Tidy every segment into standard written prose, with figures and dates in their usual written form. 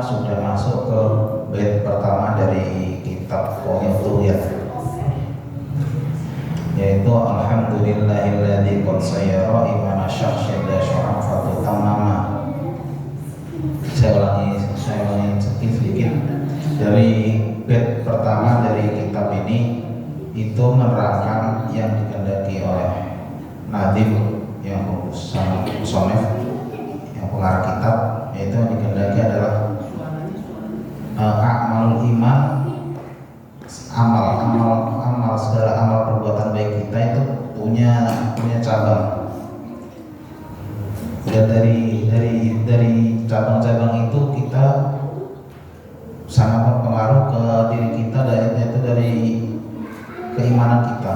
sudah masuk ke bait pertama dari kitab Qawiyat, yaitu alhamdulillahilladzi qad sayyara imana syakhsyada syarafatu tamama. Saya ulangi sedikit. Dari bait pertama dari kitab ini itu menerangkan yang dikehendaki oleh Nadim yang musannaf yang pengarang kitab, yaitu yang dikehendaki adalah amalul iman, amal segala amal perbuatan baik kita itu punya cabang. Dan dari cabang-cabang itu kita sangat berpengaruh ke diri kita, yaitu dari keimanan kita.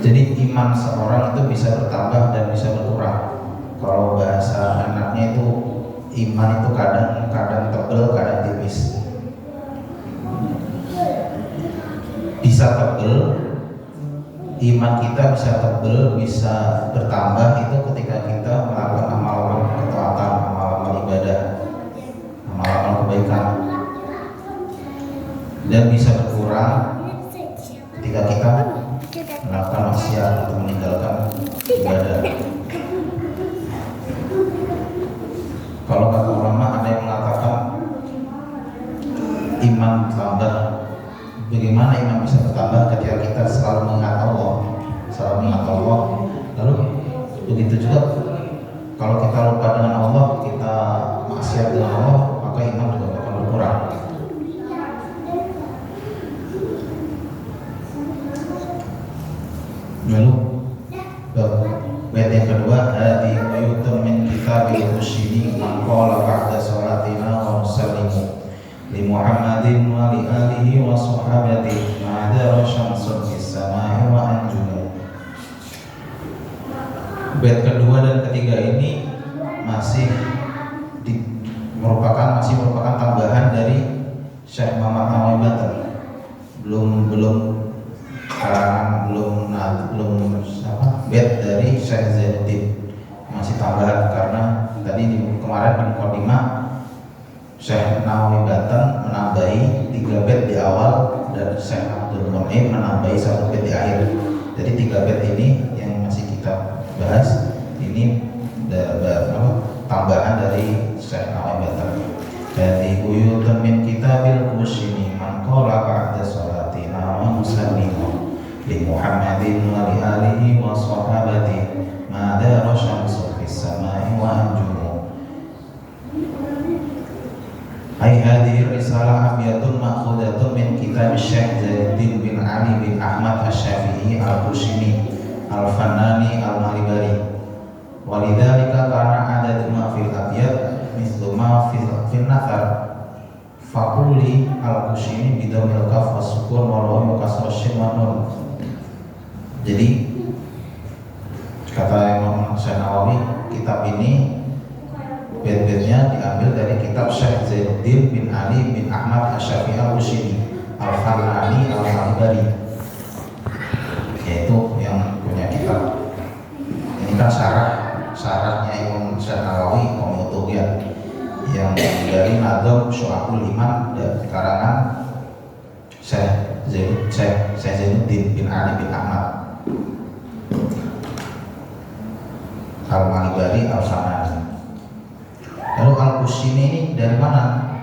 Jadi iman seorang itu bisa bertambah dan bisa berkurang. Kalau bahasa enaknya itu iman itu kadang tebel, kadang tipis. Bisa tebel, iman kita bisa tebel, bisa bertambah itu ketika kita melakukan amal-amal ketaatan, amal-amal ibadah, amal-amal kebaikan. Dan bisa berkurang ketika kita melakukan maksiat atau meninggalkan ibadah. Kalau kata ulama ada yang mengatakan iman tambah. Bagaimana iman bisa bertambah ketika kita selalu mengingat Allah, Lalu begitu juga kalau kita lupa dengan Allah, kita maksiat dengan Allah, maka iman juga akan berkurang. Lalu bait yang kedua, hadi ayatun min kitabil musyini man qala ba'da salatina wa nusallimu li Muhammadin wa li alihi wa sahabati ma'adara syamsun fis samai wa anjumu. Bait kedua dan ketiga ini masih merupakan tambahan dari Syekh Muhammad Nawawi Banten. Belum bait dari Syekh Zainuddin, masih tambahan karena tadi kemarin di mukadimah Syekh Nawawi Banten menambahi 3 bait di awal dan Syekh Abdul Mu'in menambahi 1 bait di akhir. Jadi 3 bait ini yang masih kita bahas ini tambahan dari Syekh Nawawi Banten. Jadi buyutun min kitabil musyini man qala ba'da salatina wa nusallimu li Muhammadin wa li alihi wa sahabati ma dara syamsu fis samai wa anjumu. Ai hadhihi risalah abiyatun ma'khudatun min kitab Syekh Zainuddin bin Ali bin Ahmad Asy-Syafi'i Al-Qushini Al-Fannani Al-Malibari. Walidzalika kana adadu ma fil abyad mithlu ma fil nathar faquli al-Qushini bidamil kaf was-sukun wal waw wa kasr shin wa nun. Jadi kata Imam Syekh Nawawi, kitab ini bait-baitnya diambil dari kitab Syekh Zainuddin bin Ali bin Ahmad Asy-Syafi'i Al-Qushini Al-Fannani Al-Malibari, yaitu yang punya kitab. Ini kan syaratnya Imam Syekh Nawawi Qawiyat yang dari Nadham Syu'abul Iman dan karangan Syekh Zainuddin bin Ali bin Ahmad Al-Malibari Al-Fannani. Lalu Al-Qushini ini dari mana?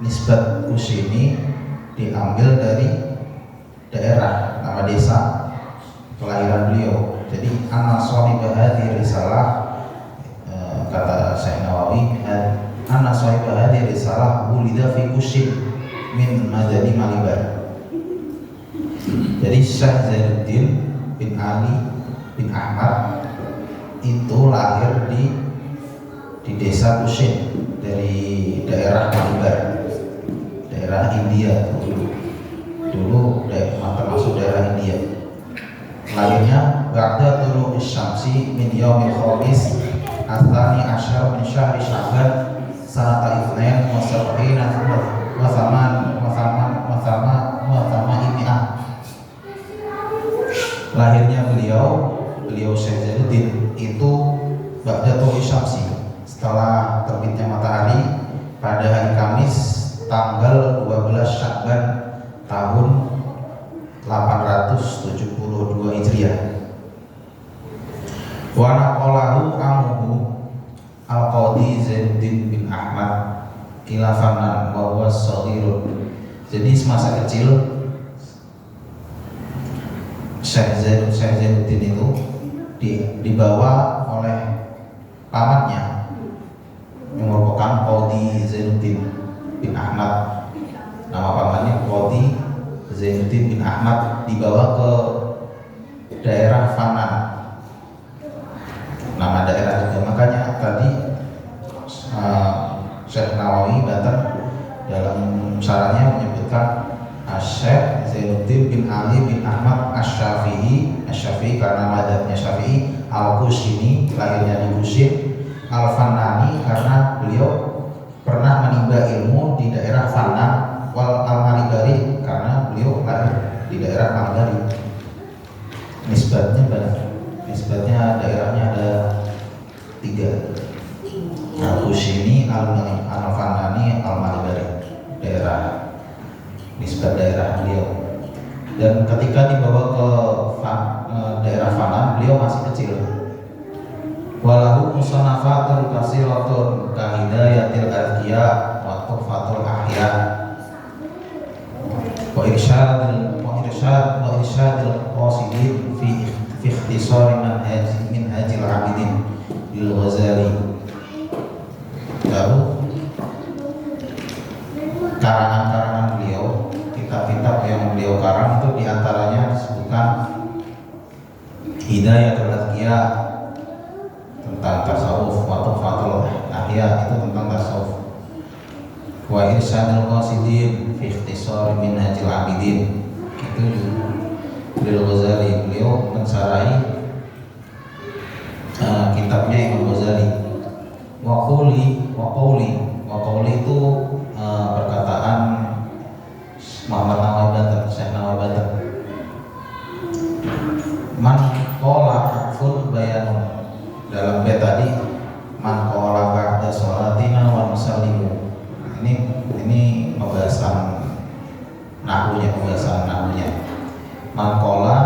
Nisbat Qushini diambil dari daerah, nama desa kelahiran beliau. Jadi anna shahibah hadhihi risalah, kata Syekh Nawawi, anna shahibah hadhihi risalah wulida fi Qushin min madani Malibar. Jadi Syekh Zainuddin bin Ali bin Ahmad itu lahir di desa Qushin dari daerah Malibar, daerah India dulu termasuk daerah India. Lahirnya ba'da tulu'i syamsi min yaumil khamis atsani asyar min syahri Sya'ban sanata itsnain wa sab'ina wa thamaniniyah. Lahirnya beliau Syekh Zainuddin itu ba'da tulu'i syamsi, setelah terbitnya matahari pada hari Kamis tanggal 12 Sya'ban tahun 872 Hijriah. Wa naqalahu amuhu Al-Qadhi Zainuddin bin Ahmad khilafanan wa huwa shaghirun. Jadi semasa kecil Syekh Zainuddin itu dibawa oleh pamannya yang merupakan Qadhi Zainuddin bin Ahmad. Nama pamannya Qadhi Zainuddin bin Ahmad, dibawa ke daerah Fanan. Nama daerah juga, makanya tadi Syekh Nawawi Banten dalam syarahnya menyebutkan Syekh Zainuddin bin Ali bin Ahmad Asy-Syafi'i karena madzhabnya Syafi'i, Al-Qushini lahirnya di Qushim, Al-Fanani karena beliau pernah menimba ilmu di daerah Fanan, wal Al-Malibari karena beliau lahir di daerah Malibari. Nisbatnya banyak. Nisbatnya daerahnya ada 3, Al-Qushini, Al-Fanani, Al-Malibari, daerah nisbat daerah beliau. Dan ketika dibawa ke daerah Fanan, beliau masih kecil. Walahu musannafatun kasiratun kahidayatil azkiya wa tuhfatul ahya wa irsyadil qasidin fi ikhtisari minhajil abidin lil Ghazali. Lalu karangan-karangan beliau, kitab-kitab yang beliau karang itu diantaranya disebutkan Hidayatul Azkiya tentang tasawuf, wa tuhfatul ahya itu tentang tasawuf, wa irsyadul qasidin fi ikhtisari minhajil abidin itu lil Ghazali. Beliau mensarai kitabnya Imam Ghazali. Wa qawli itu perkataan Muhammad Nawawi Banten, Syekh Nawawi Banten. Man qala fun bayanun, dalam bait tadi man qala ba'da sholatina wa nusallimu. Ini pembahasan nahwunya. Man qala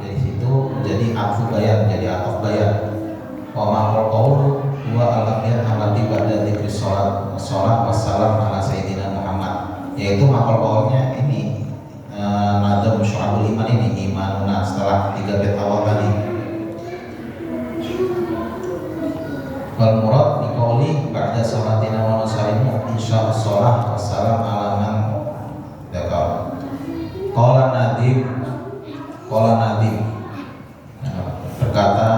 dari situ menjadi atfu bayan, jadi ataf bayan. Wa maqal qaul huwa al-akhir amati ba'da dzikri sholat wassalam ala sayyidina Muhammad, yaitu maqal qaulnya ini nadzam syu'abul iman ini, imanuna setelah 3 bait awal tadi. Wal murad bi qauli ba'da sholatina wa nusallimu insya sholat wassalam ala man dzakar. Qala Nadim berkata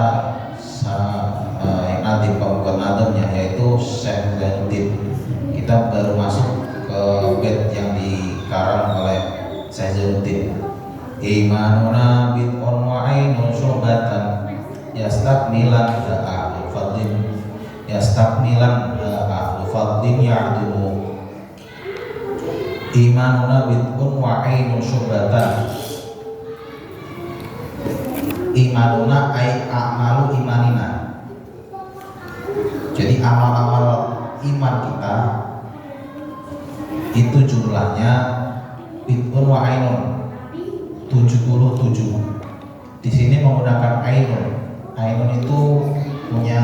Nadim, pembuat nadamnya yaitu Syekh Zainuddin. Kita baru masuk ke bait yang dikarang oleh Syekh Zainuddin. Imanuna bid'un wa ainun syubatan yastakmilan ahlu fadlin ya'dumu. Imanuna bid'un wa ainun syubatan. Imanuna ay a'malu imanina. Jadi amal-amal iman kita itu jumlahnya bid'un wa ainun 77. Di sini menggunakan ainun. Ainun itu punya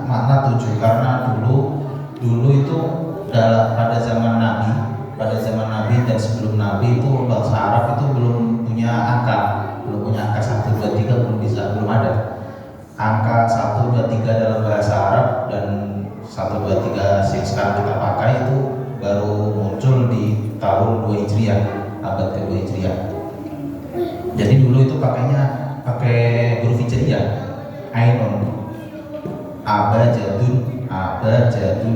makna 7 karena dulu itu pada zaman Nabi dan sebelum Nabi itu bangsa Arab itu belum punya angka 1, 2, 3 belum ada. Angka 1, 2, 3 dalam bahasa Arab dan 1, 2, 3 yang sekarang kita pakai itu baru muncul di tahun 2 Hijriah, abad ke-2 Hijriah. Jadi dulu itu pakai huruf Hijriah, ainun, abajadun,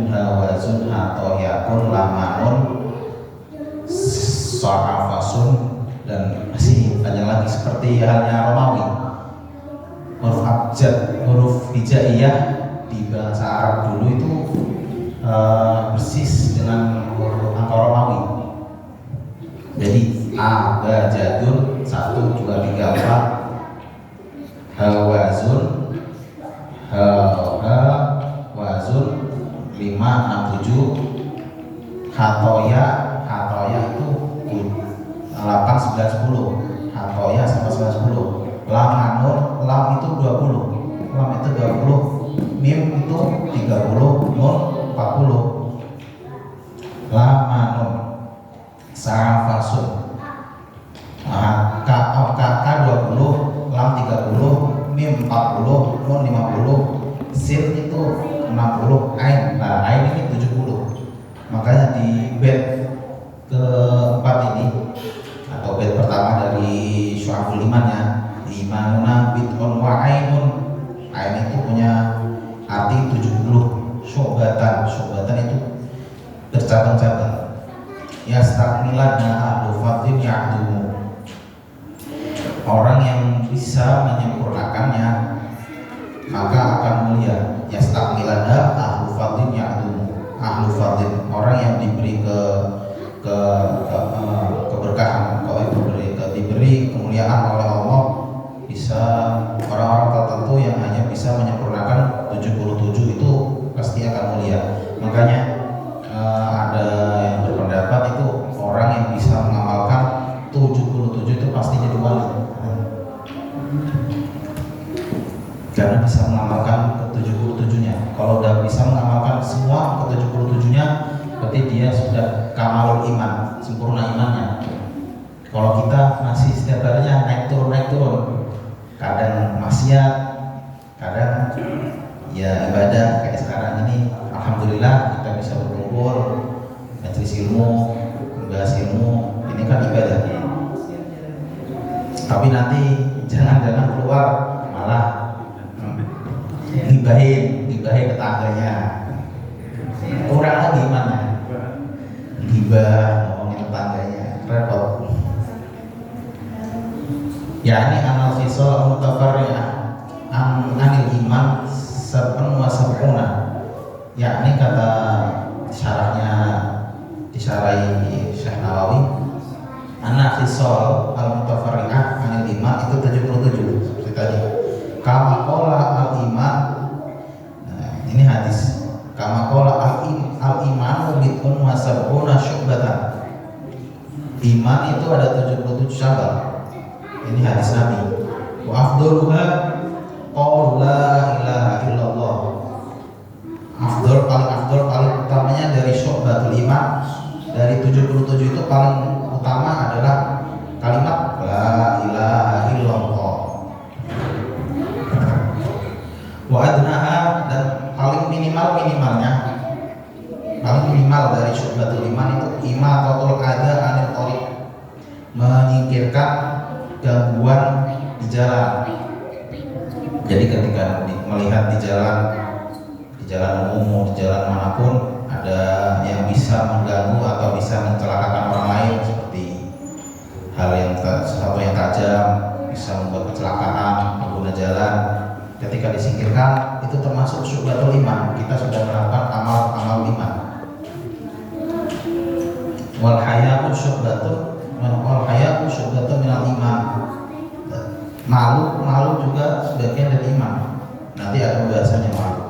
hawazun, atoyakun, lamanun, sa'afasun, dan masih banyak lagi seperti halnya Romawi. Huruf abjad, huruf hijaiyah di bahasa Arab dulu itu persis dengan angka Romawi. Jadi abajadun 1, 2, 3, 4, hawazun 5, 6, 7, Hatoya, hatoya itu 8, 9, 10. Hatoya sama 9, 10. Lam anun, lam itu 20. Lam itu 20. Mim itu 30. Nun 40. Lam anun. Safasun. K 20, lam 30, mim 40, nun 50, sin itu 60, ain. Nah, ain ini 70. Makanya di bait keempat ini atau bait pertama dari Syu'abul Imannya, imanuna bid'un wa ainun. Ain itu punya arti 70. Syu'batan, syu'batan itu bercabang-cabang. Yastakmilanna ahlu fadlin ya'dumu. Orang yang bisa menyempurnakannya maka akan mulia. Yastakmilanna ahlu fadlin ya'dumu. Ahlu fadlin, orang yang diberi keberkahan, diberi kemuliaan oleh Allah, bisa orang-orang tertentu yang hanya bisa menyempurnakan 77 itu pasti akan mulia. Makanya ada yang berpendapat itu orang yang bisa mengamalkan 77 itu pasti jadi wali, karena bisa mengamalkan ke-77-nya. Kalau udah bisa mengamalkan semua ke-77-nya, berarti dia sudah kamalul iman, sempurna imannya. Kalau kita masih setiap harinya naik turun, kadang maksiat, kadang ya ibadah kayak sekarang ini, alhamdulillah kita bisa berkumpul, majelis ilmu, membahas ilmu, ini kan ibadah. Tapi nanti jangan keluar malah gibahin tetangganya, kurang lagi imannya. Gibah ngomongin tetangganya, repot. Ya ini anal fisal mutafarri'ah anil iman sab'un wa sab'una. Ya ini kata syarahnya, disyarahi Syekh Nawawi, anal fisal al mutafarri'ah anil iman itu 77 seperti tadi. Kama qala al iman, nah, ini hadis. Kama qala al iman bid'un wa sab'una syu'batan. Iman itu ada 77 cabang. Ini hadis Nabi. Wa afdaluha qaul la ilaha illallah. Paling utamanya dari syu'batul iman, dari 77 itu paling utama adalah kalimat la ilaha illallah. Wa adnaha, dan paling minimalnya, paling minimal dari syu'batul iman itu imatatul adza anil thariq, menyingkirkan gangguan di jalan. Jadi ketika melihat di jalan umum, di jalan manapun ada yang bisa mengganggu atau bisa mencelakakan orang lain, seperti hal yang sesuatu yang tajam bisa membuat kecelakaan pengguna jalan, ketika disingkirkan itu termasuk syu'batul iman. Kita sudah melakukan amal iman. Wal haya'u syu'batun minal iman. Malu juga sebagian dari iman. Nanti ada pembahasannya malu,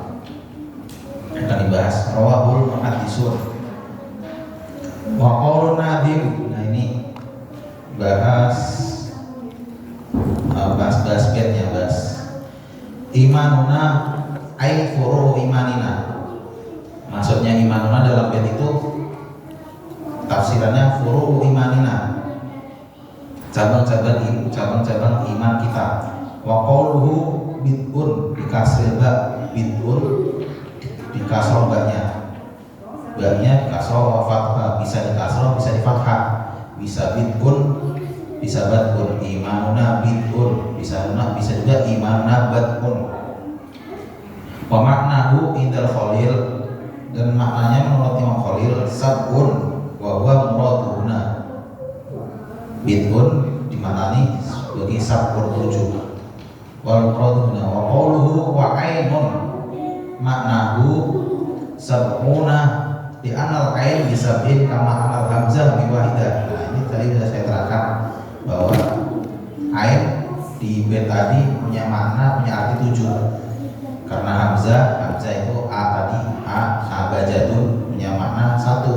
akan dibahas. Rawahul muhaddisun. Wa qaulun nadim. Nah ini bahas bednya, bahas imanuna ay furu imanina. Maksudnya imanuna dalam bed itu tafsirannya furu imanina, cabang-cabang iman kita. Wa qauluhu bid'un dikasril ba, bid'un dikasroh baknya dikasroh wa fathah, bisa dikasroh bisa di fathah, bisa bid'un bisa bad'un. Imanuna bid'un bisa juga imanuna bad'un. Wa maknahu indal khalil, dan maknanya menurut Imam Khalil sab'un wa huwa muraduhuna. Bid'un dimaknani sebagai sab'un 7, wal muraduhuna. Wa qawluhu wa ainun maknahu sab'una di anal ain bisab'in kama anal hamzah biwahidah. Nah ini tadi sudah saya terangkan bahwa ain di bait tadi punya arti 7, karena hamzah itu a tadi, a bajadun punya makna 1.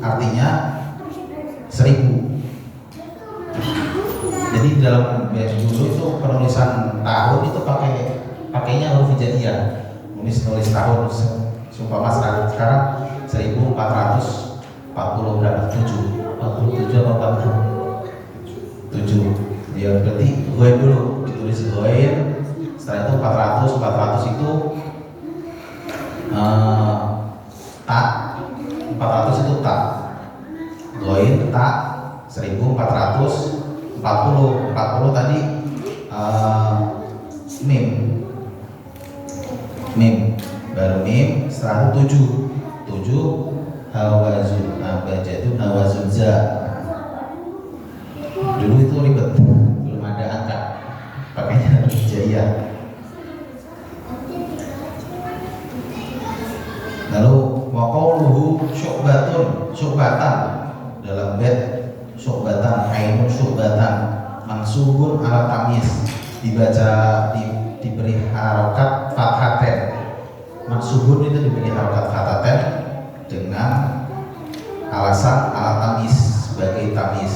artinya 1000. Jadi dalam dulu itu penulisan tahun itu pakainya huruf hijaiyah, nulis tahun. Sumpama sekarang 1440 berapa? 47 apa 7 ya, berarti Ghaib dulu ditulis Ghaib, setelah itu 400 itu tak 400 itu tak Ghaib tak 1440 tadi mim baru mim, setelah itu 7 hawazun abajadun hawazun za. Dulu itu ribet, belum ada angka, pakainya hijaiyah. Lalu waqauluhu syu'batan dalam bait syu'batan ainun syu'batan mansubun ala tamyiz, dibaca diberi harokat fathaten. Mansubun itu diberi harokat fathaten dengan alasan ala tamyiz, sebagai tamyiz.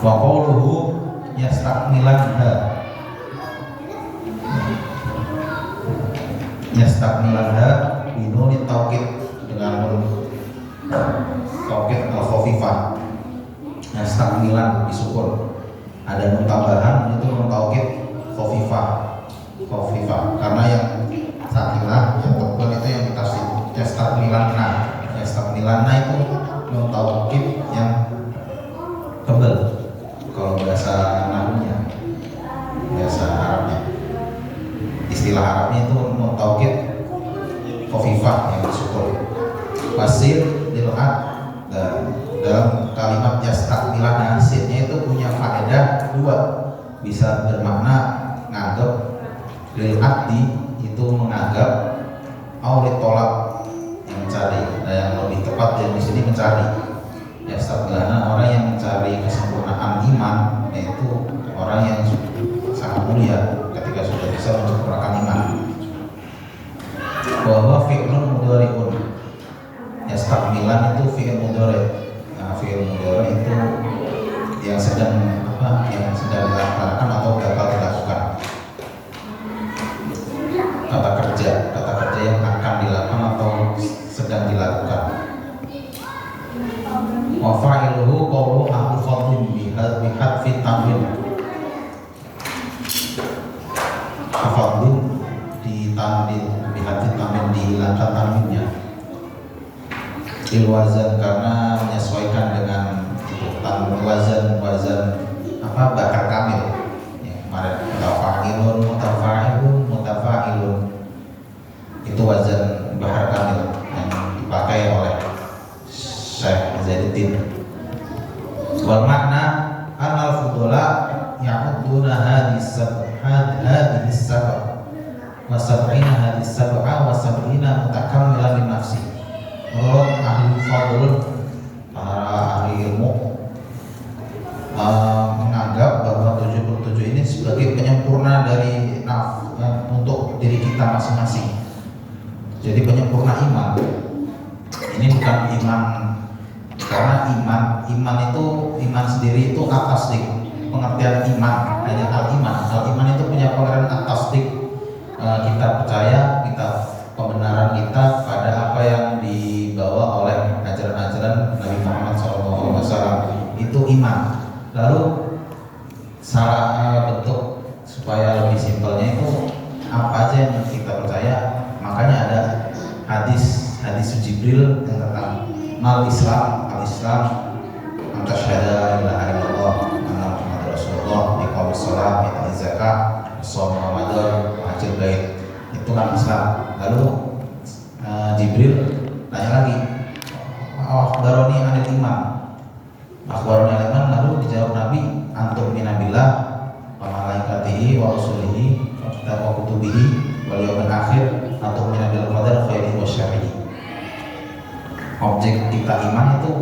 Wa qawluhu yastakmilanha binuni taukid, dengan nun taukid al-khafifah. Yastakmilan disukun, ada nun tambahan itu nun taukid khafifah, karena yang sakilah yang tebal itu yang ditafsir yastakmilanna itu nun taukid yang tebal. Kalau bahasa nahunya, bahasa Arabnya, istilah Arabnya itu nun taukid khafifah yang disukun. Wasir dilhat, dalam kalimat yastakmilanna sinnya itu punya faedah dua, bisa bermakna nganggap, lil'addi itu menganggap, aulit tolak yang mencari. Nah, yang lebih tepat yang di sini mencari. Yastakmilana orang yang mencari kesempurnaan iman, yaitu orang yang sangat mulia ketika sudah bisa menyempurnakan iman. Bahwa fi'lun mudhari'un, yastakmilan itu fi'il mudhari'. Nah, fi'il mudhari' itu yang sedang dilakukan atau bakal dilakukan. Kata kerja yang akan dilakukan atau sedang dilakukan. Wa fa'iluhu qawlu ahli fadlin bihadfi tanwin. Fadlin ditandil bihadfi tanwin, dihilangkan tanwinnya. Ilwazan, karena menyesuaikan dengan itu tanwin wazan bakar kamil. Ya, kemarin mutafa'ilun itu wazan bahar kamil yang dipakai oleh Syekh Zainuddin. Wal makna anal fudula ya'udduna hadis sab'a wa sab'ina hadis sab'a wa sab'ina mutakammilan li nafsi. Menurut ahli fadlun, para ahli ilmu menganggap bahwa 77 ini sebagai penyempurna dari untuk diri kita masing-masing. Jadi penyempurna iman. Ini bukan iman, karena iman itu iman sendiri itu atasdik. Pengertian iman hanya al-iman itu punya pengertian atasdik. Kita percaya, pembenaran kita pada apa yang dibawa oleh ajaran-ajaran Nabi Muhammad SAW, itu iman. Lalu salah bentuk supaya lebih simpelnya itu apa aja yang kita percaya. Makanya ada hadis Jibril yang tentang al-Islam anta syahada ilaha illallah anna Muhammadar Rasulullah, iqamis shalah, ita'iz zakah, shaum Ramadan, hajjul bait. Itu kan Islam. Lalu Jibril tanya lagi, akhbaroni anil iman. Lalu dijawab Nabi, antum minabillah wa malaikatihi wa rasulihi wa kitab wa kutubihi wal yaumil akhir, antum minabil qadar khairihi wa syarrihi. Objek kita iman itu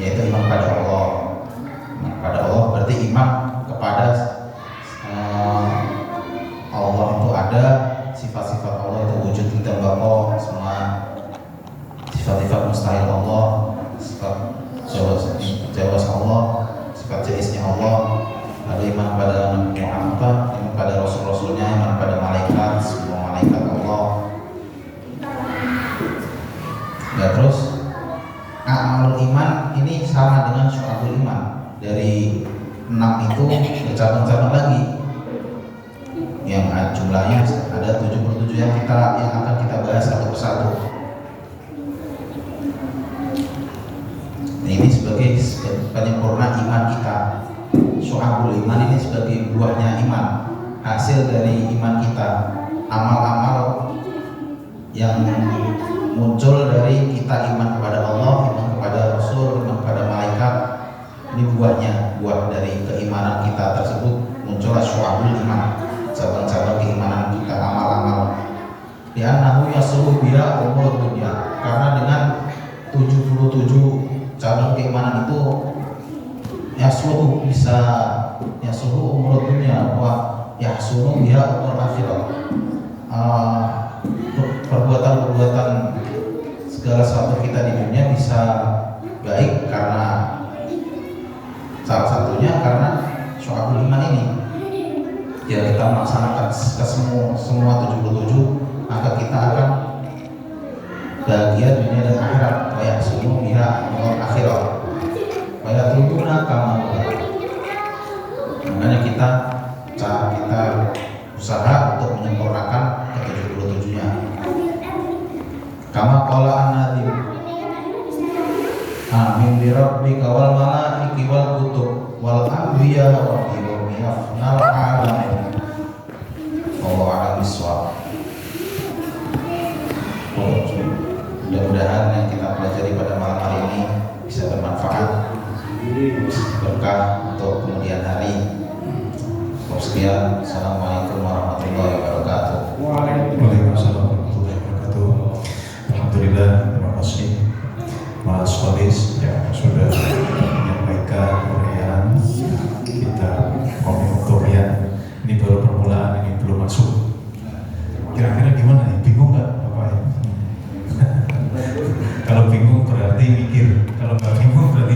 yaitu iman pada Allah. Iman pada Allah berarti iman kepada Allah itu ada, sifat-sifat Allah itu wujud, tidak bapak semua sifat-sifat mustahil Allah, sifat jawas Allah, sifat jaisnya Allah. Lalu iman pada Muhammad, iman pada Rasul-Rasulnya, iman pada malaikat, semua malaikat Allah. Ya, terus amalul iman ini sama dengan syu'abul iman. Dari 6 itu bercabang-cabang lagi, yang jumlahnya ada 77 yang akan kita bahas satu persatu. Ini sebagai penyempurna iman kita. Syu'abul iman ini sebagai buahnya iman, hasil dari iman kita, amal-amal yang muncul dari kita iman kepada Allah, iman kepada Rasul, iman kepada malaikat. Ini buahnya, buah dari keimanan kita tersebut muncullah syu'abul iman, cabang-cabang keimanan kita, amal-amal. Li'annahu yasluhu biha umur dunia, karena dengan 77 cabang keimanan itu yasluhu bisa yasluhu umur dunia wa yahsunu biha umur akhirat. Perbuatan-perbuatan segala sesuatu kita di dunia bisa baik karena salah satunya karena syu'abul iman ini. Jika kita melaksanakan ke semua 77, maka kita akan bahagia dunia dan akhirat. Wa yahsunu biha umur akhirat. Wa yatrubuna kama. Makanya kita usaha untuk menyempurnakan ke-77-nya. Kama qala an-nadim amin bi rabbika wal malaiki wal kutub wal anbiya wa yawmi yafnal alam. Wallahu a'lam bishawab. Mudah-mudahan yang kita pelajari pada malam hari ini bisa bermanfaat, berkah untuk kemudian hari. Sekian, assalamualaikum warahmatullahi wabarakatuh. Waalaikumsalam warahmatullahi wabarakatuh. Alhamdulillah, terima kasih Mas Kholis yang sudah menyampaikan uraian kita komik Oktober. Ini baru permulaan, ini belum masuk. Kira-kira gimana nih? Bingung nggak Bapak? Kalau bingung berarti mikir, kalau nggak bingung berarti